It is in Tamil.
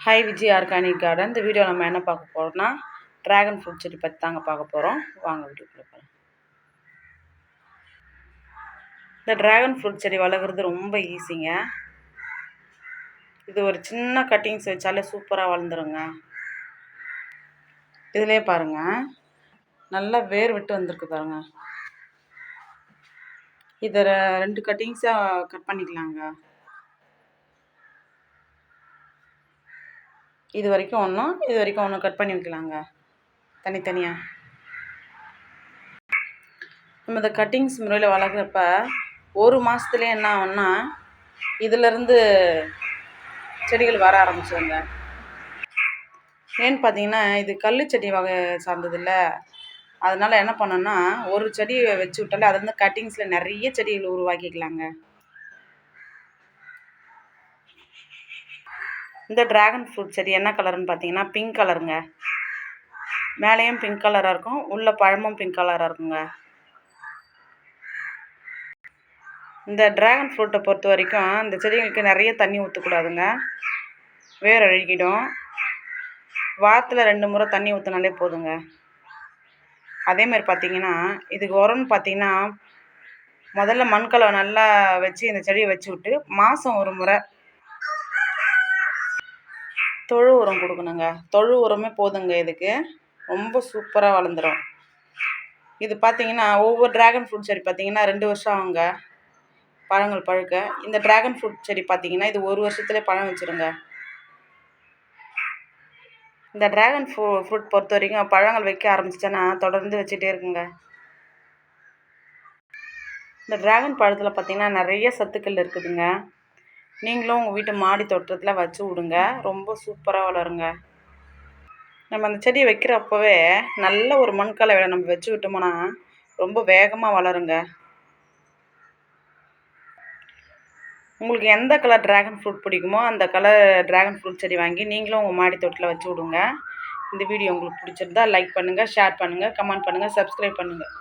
High Vijay organic garden. இந்த வீடியோ நம்ம என்ன பார்க்க போகிறோம்னா ட்ராகன் ஃப்ரூட் செடி பற்றி தாங்க பார்க்க போகிறோம். வாங்க வீடியோக்குள்ள போகலாம். இந்த ட்ராகன் ஃப்ரூட் செடி வளர்க்குறது ரொம்ப ஈஸிங்க. இது ஒரு சின்ன கட்டிங்ஸ் வச்சாலே சூப்பராக வளர்ந்துருங்க. இதிலே பாருங்கள், நல்லா வேர் விட்டு வந்திருக்கு பாருங்கள். இதை 2 கட்டிங்ஸாக கட் பண்ணிக்கலாங்க. இது வரைக்கும் ஒன்று கட் பண்ணி வைக்கலாங்க தனித்தனியாக. நம்ம இந்த கட்டிங்ஸ் முறையில் வளர்க்குறப்ப ஒரு மாதத்துலேயே என்ன ஆகும்னா இதிலேருந்து செடிகள் வர ஆரம்பிச்சிடுங்க. ஏன்னு பார்த்தீங்கன்னா இது கல் செடி வகை சார்ந்தது இல்லை. அதனால் என்ன பண்ணோன்னா ஒரு செடி வச்சு விட்டாலே அதுலேருந்து கட்டிங்ஸில் நிறைய செடிகள் உருவாக்கிக்கலாங்க. இந்த ட்ராகன் ஃப்ரூட் செடி என்ன கலர்னு பார்த்தீங்கன்னா பிங்க் கலருங்க. மேலேயும் பிங்க் கலராக இருக்கும், உள்ள பழமும் பிங்க் கலராக இருக்குங்க. இந்த ட்ராகன் ஃப்ரூட்டை பொறுத்த வரைக்கும் இந்த செடிகளுக்கு நிறைய தண்ணி ஊற்றக்கூடாதுங்க, வேர் அழுகிடும். வாரத்தில் 2 முறை தண்ணி ஊற்றினாலே போதுங்க. அதேமாதிரி பார்த்தீங்கன்னா இதுக்கு உரம்னு பார்த்தீங்கன்னா முதல்ல மண்கலவை நல்லா வச்சு இந்த செடியை வச்சு விட்டு மாதம் ஒரு முறை தொழு உரம் கொடுக்கணுங்க. தொழு உரமே போதுங்க. இதுக்கு ரொம்ப சூப்பராக வளர்ந்துடும். இது பார்த்தீங்கன்னா ஒவ்வொரு ட்ராகன் ஃப்ரூட் செடி பார்த்தீங்கன்னா 2 வருஷம் ஆகுங்க பழங்கள் பழுக்க. இந்த ட்ராகன் ஃப்ரூட் செடி பார்த்தீங்கன்னா இது 1 வருஷத்துலேயே பழம் வச்சுருங்க. இந்த ட்ராகன் ஃப்ரூட் பொறுத்த வரைக்கும் பழங்கள் வைக்க ஆரம்பிச்சிட்டேன்னா தொடர்ந்து வச்சுட்டே இருக்குங்க. இந்த ட்ராகன் பழத்தில் பார்த்தீங்கன்னா நிறைய சத்துக்கள் இருக்குதுங்க. நீங்களும் உங்கள் வீட்டு மாடி தோட்டத்தில் வச்சு விடுங்க, ரொம்ப சூப்பராக வளருங்க. நம்ம அந்த செடியை வைக்கிறப்பவே நல்ல ஒரு மண்கலவையில் நம்ம வச்சு விட்டோம்னா ரொம்ப வேகமாக வளருங்க. உங்களுக்கு எந்த கலர் ட்ராகன் ஃப்ரூட் பிடிக்குமோ அந்த கலர் ட்ராகன் ஃப்ரூட் செடி வாங்கி நீங்களும் உங்கள் மாடி தோட்டத்தில் வச்சு விடுங்க. இந்த வீடியோ உங்களுக்கு பிடிச்சிருந்தா லைக் பண்ணுங்கள், ஷேர் பண்ணுங்கள், கமெண்ட் பண்ணுங்கள், சப்ஸ்கிரைப் பண்ணுங்கள்.